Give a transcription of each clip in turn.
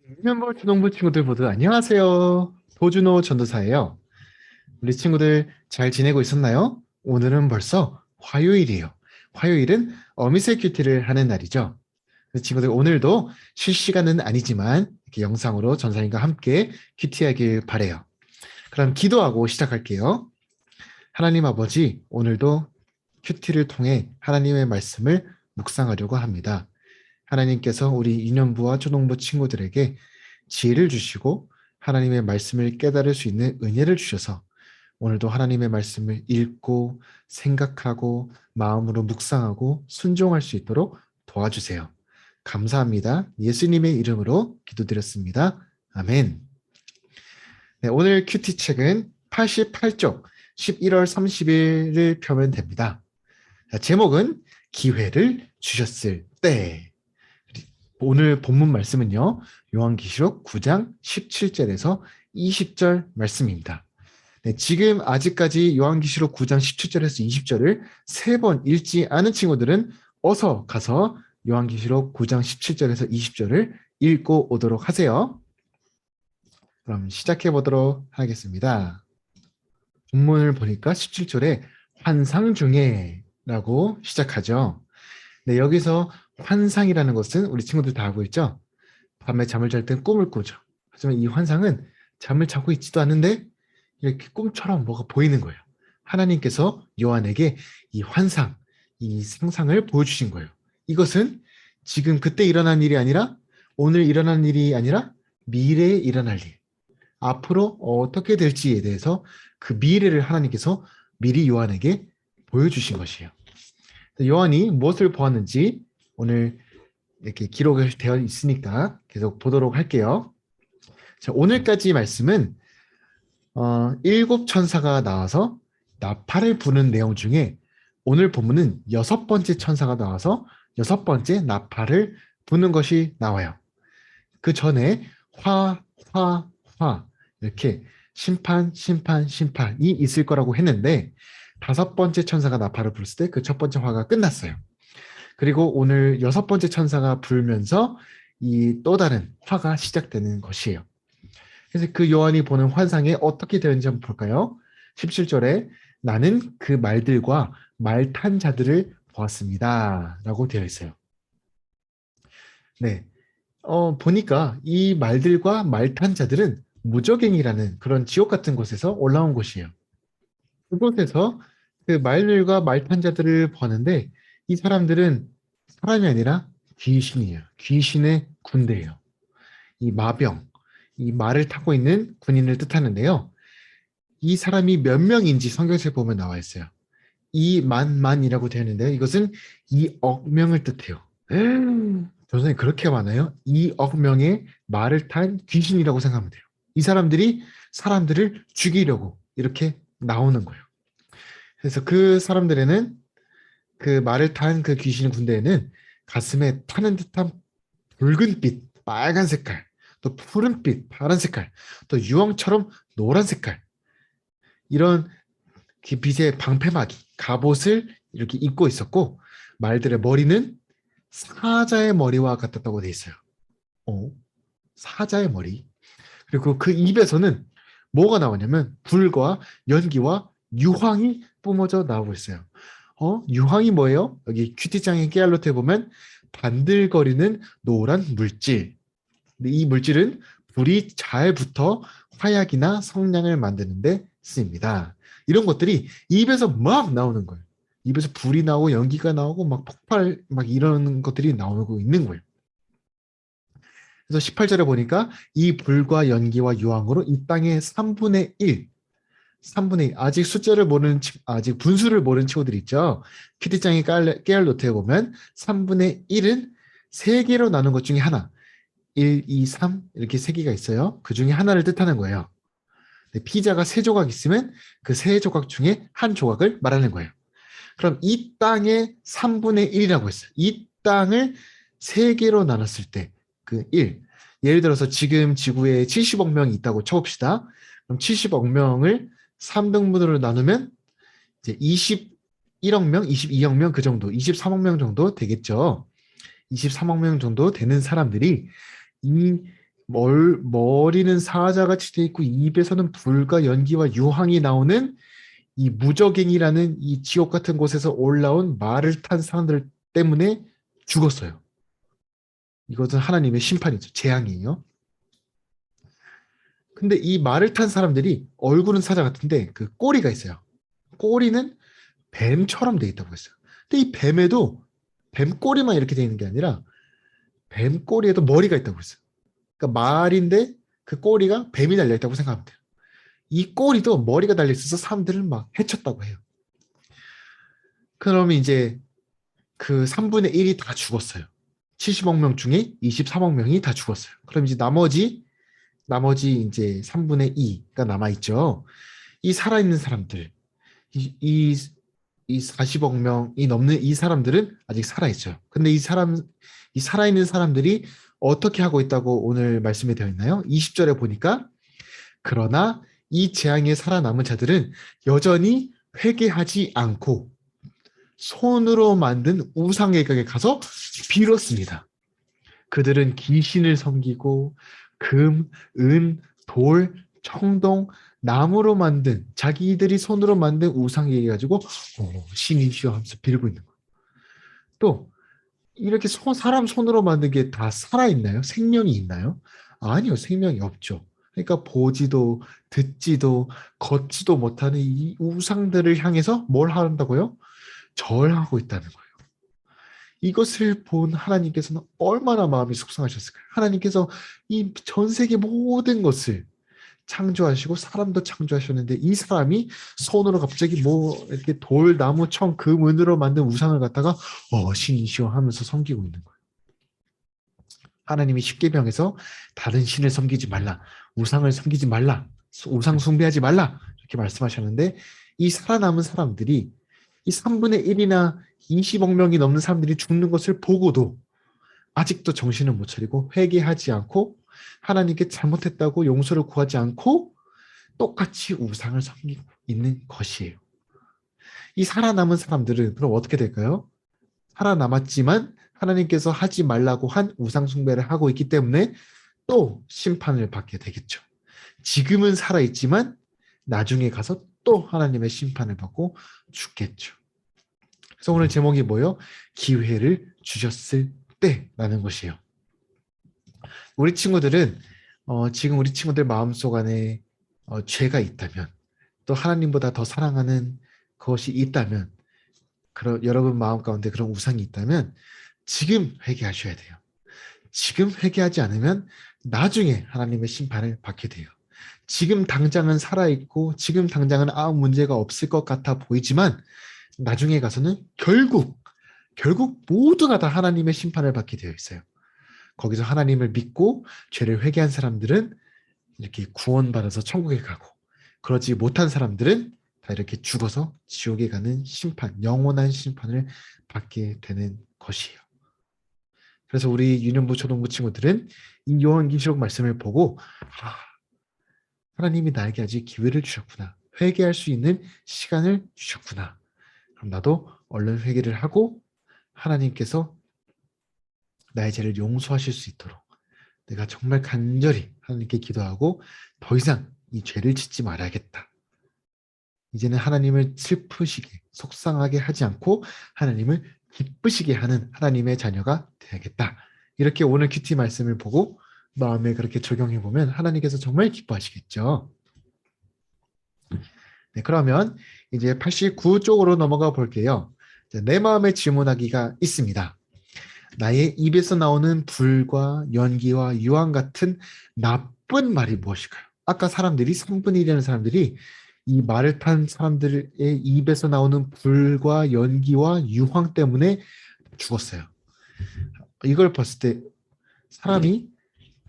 유년부 초등부 친구들 모두 안녕하세요. 도준호 전도사예요. 우리 친구들 잘 지내고 있었나요? 오늘은 벌써 화요일이에요. 화요일은 어미새 큐티를 하는 날이죠. 우리 친구들 오늘도 실시간은 아니지만 이렇게 영상으로 전사님과 함께 큐티하길 바래요. 그럼 기도하고 시작할게요. 하나님 아버지, 오늘도 큐티를 통해 하나님의 말씀을 묵상하려고 합니다. 하나님께서 우리 유년부와 초등부 친구들에게 지혜를 주시고 하나님의 말씀을 깨달을 수 있는 은혜를 주셔서 오늘도 하나님의 말씀을 읽고 생각하고 마음으로 묵상하고 순종할 수 있도록 도와주세요. 감사합니다. 예수님의 이름으로 기도드렸습니다. 아멘. 네, 오늘 큐티 책은 88쪽 11월 30일을 펴면 됩니다. 자, 제목은 기회를 주셨을 때. 오늘 본문 말씀은요. 요한계시록 9장 17절에서 20절 말씀입니다. 네, 지금 아직까지 요한계시록 9장 17절에서 20절을 세 번 읽지 않은 친구들은 어서 가서 요한계시록 9장 17절에서 20절을 읽고 오도록 하세요. 그럼 시작해 보도록 하겠습니다. 본문을 보니까 17절에 환상 중에 라고 시작하죠. 네, 여기서 환상이라는 것은 우리 친구들 다 알고 있죠? 밤에 잠을 잘 땐 꿈을 꾸죠. 하지만 이 환상은 잠을 자고 있지도 않은데 이렇게 꿈처럼 뭐가 보이는 거예요. 하나님께서 요한에게 이 환상, 이 상상을 보여주신 거예요. 이것은 지금 그때 일어난 일이 아니라 오늘 일어난 일이 아니라 미래에 일어날 일. 앞으로 어떻게 될지에 대해서 그 미래를 하나님께서 미리 요한에게 보여주신 것이에요. 요한이 무엇을 보았는지 오늘 이렇게 기록이 되어 있으니까 계속 보도록 할게요. 자, 오늘까지 말씀은 일곱 천사가 나와서 나팔을 부는 내용 중에 오늘 본문은 여섯 번째 천사가 나와서 여섯 번째 나팔을 부는 것이 나와요. 그 전에 화 이렇게 심판이 있을 거라고 했는데 다섯 번째 천사가 나팔을 불었을 때 그 첫 번째 화가 끝났어요. 그리고 오늘 여섯 번째 천사가 불면서 이 또 다른 화가 시작되는 것이에요. 그래서 그 요한이 보는 환상에 어떻게 되는지 한번 볼까요? 17절에 나는 그 말들과 말 탄 자들을 보았습니다. 라고 되어 있어요. 네. 보니까 이 말들과 말 탄 자들은 무저갱이라는 그런 지옥 같은 곳에서 올라온 곳이에요. 그곳에서 그 말들과 말 탄 자들을 보는데 이 사람들은 사람이 아니라 귀신이에요. 귀신의 군대예요. 이 마병, 이 말을 타고 있는 군인을 뜻하는데요. 이 사람이 몇 명인지 성경에 보면 나와 있어요. 이만이라고 되어 있는데요. 이것은 2억 명을 뜻해요. 조선이 그렇게 많아요? 2억 명의 말을 탄 귀신이라고 생각하면 돼요. 이 사람들이 사람들을 죽이려고 이렇게 나오는 거예요. 그래서 그 사람들에는 그 말을 탄 그 귀신 군대에는 가슴에 타는 듯한 붉은빛, 빨간 색깔, 또 푸른빛, 파란 색깔, 또 유황처럼 노란 색깔, 이런 빛의 방패막이, 갑옷을 이렇게 입고 있었고, 말들의 머리는 사자의 머리와 같았다고 돼 있어요. 사자의 머리. 그리고 그 입에서는 뭐가 나오냐면 불과 연기와 유황이 뿜어져 나오고 있어요. 유황이 뭐예요? 여기 큐티장의 깨알로트에 보면 반들거리는 노란 물질. 근데 이 물질은 불이 잘 붙어 화약이나 성냥을 만드는데 쓰입니다. 이런 것들이 입에서 막 나오는 거예요. 입에서 불이 나오고 연기가 나오고 막 폭발 막 이런 것들이 나오고 있는 거예요. 그래서 18절에 보니까 이 불과 연기와 유황으로 이 땅의 3분의 1, 아직 숫자를 모르는, 아직 분수를 모르는 친구들 있죠. 큐티장의 깨알 노트에 보면 3분의 1은 3개로 나눈 것 중에 하나. 1, 2, 3 이렇게 3개가 있어요. 그 중에 하나를 뜻하는 거예요. 피자가 3조각 있으면 그 3조각 중에 한 조각을 말하는 거예요. 그럼 이 땅의 3분의 1이라고 했어요. 이 땅을 3개로 나눴을 때 그 1. 예를 들어서 지금 지구에 70억 명이 있다고 쳐봅시다. 그럼 70억 명을 3등분으로 나누면 이제 21억 명, 22억 명 그 정도, 23억 명 정도 되겠죠. 23억 명 정도 되는 사람들이 이 머리는 사자같이 돼 있고 입에서는 불과 연기와 유황이 나오는 이 무저갱이라는 이 지옥 같은 곳에서 올라온 말을 탄 사람들 때문에 죽었어요. 이것은 하나님의 심판이죠. 재앙이에요. 근데 이 말을 탄 사람들이 얼굴은 사자 같은데 그 꼬리가 있어요. 꼬리는 뱀처럼 돼 있다고 했어요. 근데 이 뱀에도 뱀 꼬리만 이렇게 돼 있는 게 아니라 뱀 꼬리에도 머리가 있다고 했어요. 그러니까 말인데 그 꼬리가 뱀이 달려 있다고 생각하면 돼요. 이 꼬리도 머리가 달려 있어서 사람들을 막 해쳤다고 해요. 그러면 이제 그 3분의 1이 다 죽었어요. 70억 명 중에 23억 명이 다 죽었어요. 그럼 이제 나머지 이제 3분의 2가 남아있죠. 이 살아있는 사람들, 이, 이, 이 40억 명이 넘는 이 사람들은 아직 살아있어요. 근데 이 살아있는 사람들이 어떻게 하고 있다고 오늘 말씀이 되어 있나요? 20절에 보니까, 그러나 이 재앙에 살아남은 자들은 여전히 회개하지 않고 손으로 만든 우상에게 가서 빌었습니다. 그들은 귀신을 섬기고 금, 은, 돌, 청동, 나무로 만든 자기들이 손으로 만든 우상에게 가지고 신이시여 하면서 빌고 있는 거예요. 또 이렇게 사람 손으로 만든 게 다 살아있나요? 생명이 있나요? 아니요, 생명이 없죠. 그러니까 보지도 듣지도 걷지도 못하는 이 우상들을 향해서 뭘 한다고요? 절하고 있다는 거예요. 이것을 본 하나님께서는 얼마나 마음이 속상하셨을까요? 하나님께서 이 전 세계 모든 것을 창조하시고 사람도 창조하셨는데 이 사람이 손으로 갑자기 뭐 이렇게 돌, 나무, 청, 금, 은으로 만든 우상을 갖다가 신이시여 하면서 섬기고 있는 거예요. 하나님이 십계명에서 다른 신을 섬기지 말라, 우상을 섬기지 말라, 우상 숭배하지 말라 이렇게 말씀하셨는데 이 살아남은 사람들이 이 3분의 1이나 20억 명이 넘는 사람들이 죽는 것을 보고도 아직도 정신을 못 차리고 회개하지 않고 하나님께 잘못했다고 용서를 구하지 않고 똑같이 우상을 섬기고 있는 것이에요. 이 살아남은 사람들은 그럼 어떻게 될까요? 살아남았지만 하나님께서 하지 말라고 한 우상 숭배를 하고 있기 때문에 또 심판을 받게 되겠죠. 지금은 살아있지만 나중에 가서 또 하나님의 심판을 받고 죽겠죠. 그래서 오늘 제목이 뭐예요? 기회를 주셨을 때라는 것이에요. 우리 친구들은 지금 우리 친구들 마음속 안에 죄가 있다면 또 하나님보다 더 사랑하는 것이 있다면 여러분 마음 가운데 그런 우상이 있다면 지금 회개하셔야 돼요. 지금 회개하지 않으면 나중에 하나님의 심판을 받게 돼요. 지금 당장은 살아있고 지금 당장은 아무 문제가 없을 것 같아 보이지만 나중에 가서는 결국 모두가 다 하나님의 심판을 받게 되어 있어요. 거기서 하나님을 믿고 죄를 회개한 사람들은 이렇게 구원받아서 천국에 가고 그러지 못한 사람들은 다 이렇게 죽어서 지옥에 가는 심판, 영원한 심판을 받게 되는 것이에요. 그래서 우리 유년부 초등부 친구들은 이 요한계시록 말씀을 보고 하나님이 나에게 아직 기회를 주셨구나. 회개할 수 있는 시간을 주셨구나. 그럼 나도 얼른 회개를 하고 하나님께서 나의 죄를 용서하실 수 있도록 내가 정말 간절히 하나님께 기도하고 더 이상 이 죄를 짓지 말아야겠다. 이제는 하나님을 슬프시게 속상하게 하지 않고 하나님을 기쁘시게 하는 하나님의 자녀가 되야겠다. 이렇게 오늘 큐티 말씀을 보고 마음에 그렇게 적용해 보면 하나님께서 정말 기뻐하시겠죠. 네, 그러면 이제 89쪽으로 넘어가 볼게요. 내 마음에 질문하기가 있습니다. 나의 입에서 나오는 불과 연기와 유황 같은 나쁜 말이 무엇일까요? 아까 사람들이 3분의 1이라는 사람들이 이 말을 탄 사람들의 입에서 나오는 불과 연기와 유황 때문에 죽었어요. 이걸 봤을 때 사람이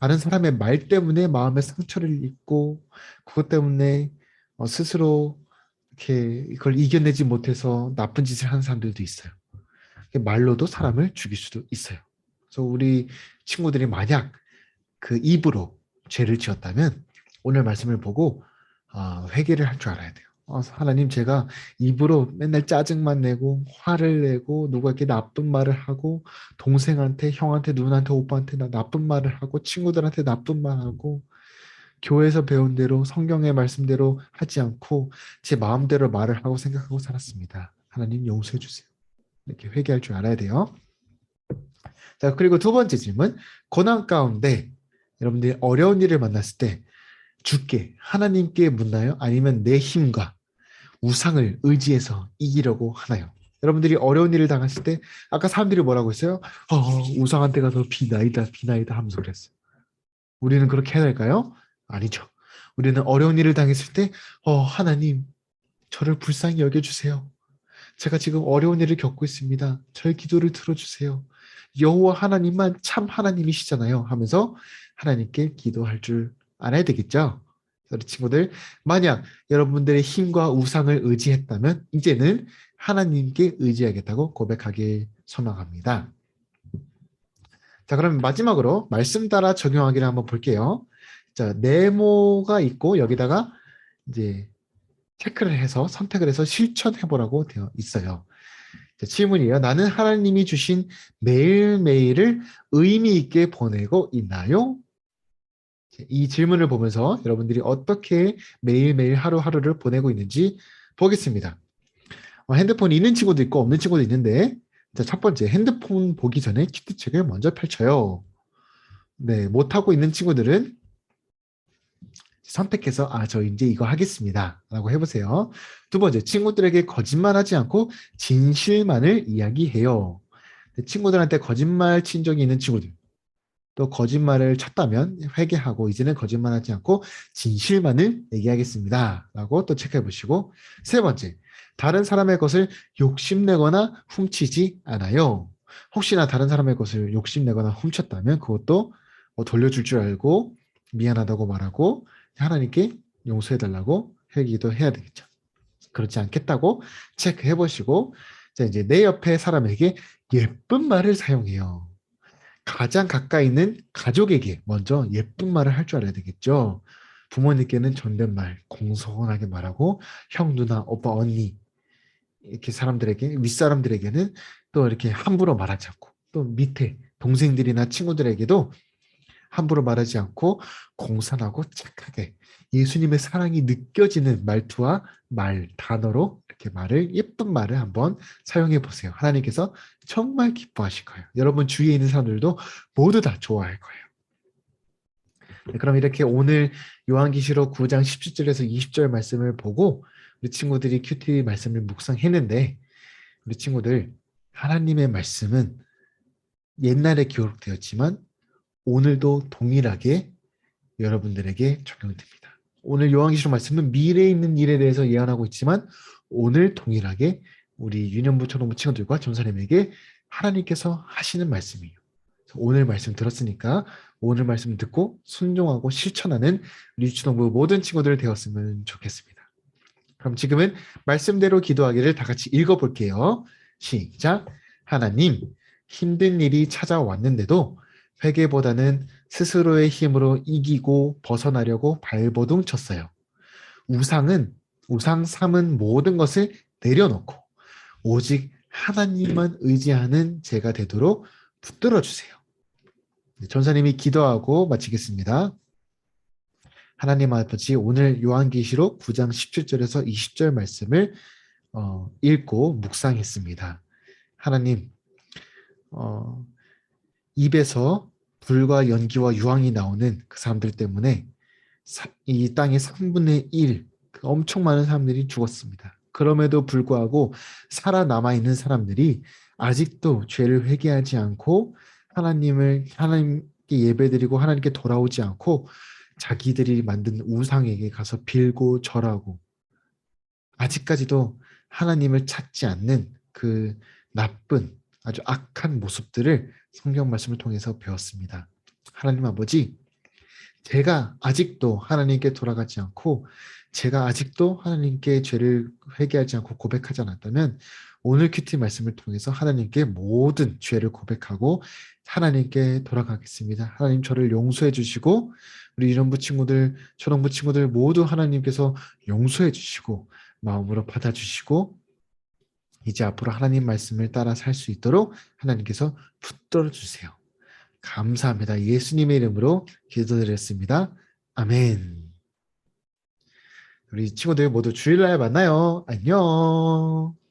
다른 사람의 말 때문에 마음의 상처를 입고 그것 때문에 스스로 이렇게 이걸 이겨내지 못해서 나쁜 짓을 하는 사람들도 있어요. 말로도 사람을 죽일 수도 있어요. 그래서 우리 친구들이 만약 그 입으로 죄를 지었다면 오늘 말씀을 보고 회개를 할 줄 알아야 돼요. 하나님, 제가 입으로 맨날 짜증만 내고 화를 내고 누구에게 나쁜 말을 하고 동생한테, 형한테, 누나한테, 오빠한테 나쁜 말을 하고 친구들한테 나쁜 말하고 교회에서 배운 대로 성경의 말씀대로 하지 않고 제 마음대로 말을 하고 생각하고 살았습니다. 하나님 용서해 주세요. 이렇게 회개할 줄 알아야 돼요. 자, 그리고 두 번째 질문. 고난 가운데 여러분들이 어려운 일을 만났을 때 주께 하나님께 묻나요? 아니면 내 힘과 우상을 의지해서 이기려고 하나요? 여러분들이 어려운 일을 당했을 때 아까 사람들이 뭐라고 했어요? 우상한테 가서 비나이다 비나이다 하면서 그랬어요. 우리는 그렇게 해야 될까요? 아니죠. 우리는 어려운 일을 당했을 때 하나님 저를 불쌍히 여겨주세요. 제가 지금 어려운 일을 겪고 있습니다. 저의 기도를 들어주세요. 여호와 하나님만 참 하나님이시잖아요 하면서 하나님께 기도할 줄 알아야 되겠죠. 우리 친구들, 만약 여러분들의 힘과 우상을 의지했다면 이제는 하나님께 의지하겠다고 고백하길 소망합니다. 자, 그럼 마지막으로 말씀 따라 적용하기를 한번 볼게요. 자, 네모가 있고 여기다가 이제 체크를 해서 선택을 해서 실천해 보라고 되어 있어요. 자, 질문이에요. 나는 하나님이 주신 매일매일을 의미 있게 보내고 있나요? 이 질문을 보면서 여러분들이 어떻게 매일매일 하루하루를 보내고 있는지 보겠습니다. 핸드폰이 있는 친구도 있고 없는 친구도 있는데, 자, 첫 번째, 핸드폰 보기 전에 큐티책을 먼저 펼쳐요. 네, 못하고 있는 친구들은 선택해서 저 이제 이거 하겠습니다 라고 해보세요. 두 번째, 친구들에게 거짓말하지 않고 진실만을 이야기해요. 친구들한테 거짓말 친 적이 있는 친구들, 또 거짓말을 쳤다면 회개하고 이제는 거짓말하지 않고 진실만을 얘기하겠습니다 라고 또 체크해 보시고, 세 번째, 다른 사람의 것을 욕심내거나 훔치지 않아요. 혹시나 다른 사람의 것을 욕심내거나 훔쳤다면 그것도 돌려줄 줄 알고 미안하다고 말하고 하나님께 용서해달라고 회개도 해야 되겠죠. 그렇지 않겠다고 체크해 보시고, 자, 이제 내 옆에 사람에게 예쁜 말을 사용해요. 가장 가까이 있는 가족에게 먼저 예쁜 말을 할 줄 알아야 되겠죠. 부모님께는 존댓말, 공손하게 말하고, 형, 누나, 오빠, 언니, 이렇게 사람들에게, 윗사람들에게는 또 이렇게 함부로 말하지 않고, 또 밑에 동생들이나 친구들에게도 함부로 말하지 않고 공손하고 착하게 예수님의 사랑이 느껴지는 말투와 단어로 이렇게 예쁜 말을 한번 사용해 보세요. 하나님께서 정말 기뻐하실 거예요. 여러분 주위에 있는 사람들도 모두 다 좋아할 거예요. 네, 그럼 이렇게 오늘 요한계시록 9장 17절에서 20절 말씀을 보고 우리 친구들이 큐티 말씀을 묵상했는데, 우리 친구들, 하나님의 말씀은 옛날에 기록되었지만 오늘도 동일하게 여러분들에게 적용됩니다. 오늘 요한계시록 말씀은 미래에 있는 일에 대해서 예언하고 있지만 오늘 동일하게 우리 유년부 초등부 친구들과 전사님에게 하나님께서 하시는 말씀이에요. 오늘 말씀 들었으니까 오늘 말씀 듣고 순종하고 실천하는 우리 유치동부 모든 친구들 되었으면 좋겠습니다. 그럼 지금은 말씀대로 기도하기를 다 같이 읽어볼게요. 시작. 하나님, 힘든 일이 찾아왔는데도 회개보다는 스스로의 힘으로 이기고 벗어나려고 발버둥 쳤어요. 우상 삼은 모든 것을 내려놓고 오직 하나님만 의지하는 제가 되도록 붙들어 주세요. 전사님이 기도하고 마치겠습니다. 하나님 아버지, 오늘 요한계시록 9장 17절에서 20절 말씀을 읽고 묵상했습니다. 하나님, 입에서 불과 연기와 유황이 나오는 그 사람들 때문에 이 땅의 3분의 1, 그 엄청 많은 사람들이 죽었습니다. 그럼에도 불구하고 살아남아 있는 사람들이 아직도 죄를 회개하지 않고 하나님께 예배드리고 하나님께 돌아오지 않고 자기들이 만든 우상에게 가서 빌고 절하고 아직까지도 하나님을 찾지 않는 그 나쁜 아주 악한 모습들을 성경 말씀을 통해서 배웠습니다. 하나님 아버지, 제가 아직도 하나님께 돌아가지 않고 제가 아직도 하나님께 죄를 회개하지 않고 고백하지 않았다면 오늘 큐티 말씀을 통해서 하나님께 모든 죄를 고백하고 하나님께 돌아가겠습니다. 하나님 저를 용서해 주시고 우리 유년부 친구들, 초등부 친구들 모두 하나님께서 용서해 주시고 마음으로 받아주시고 이제 앞으로 하나님 말씀을 따라 살 수 있도록 하나님께서 붙들어 주세요. 감사합니다. 예수님의 이름으로 기도드렸습니다. 아멘. 우리 친구들 모두 주일날 만나요. 안녕.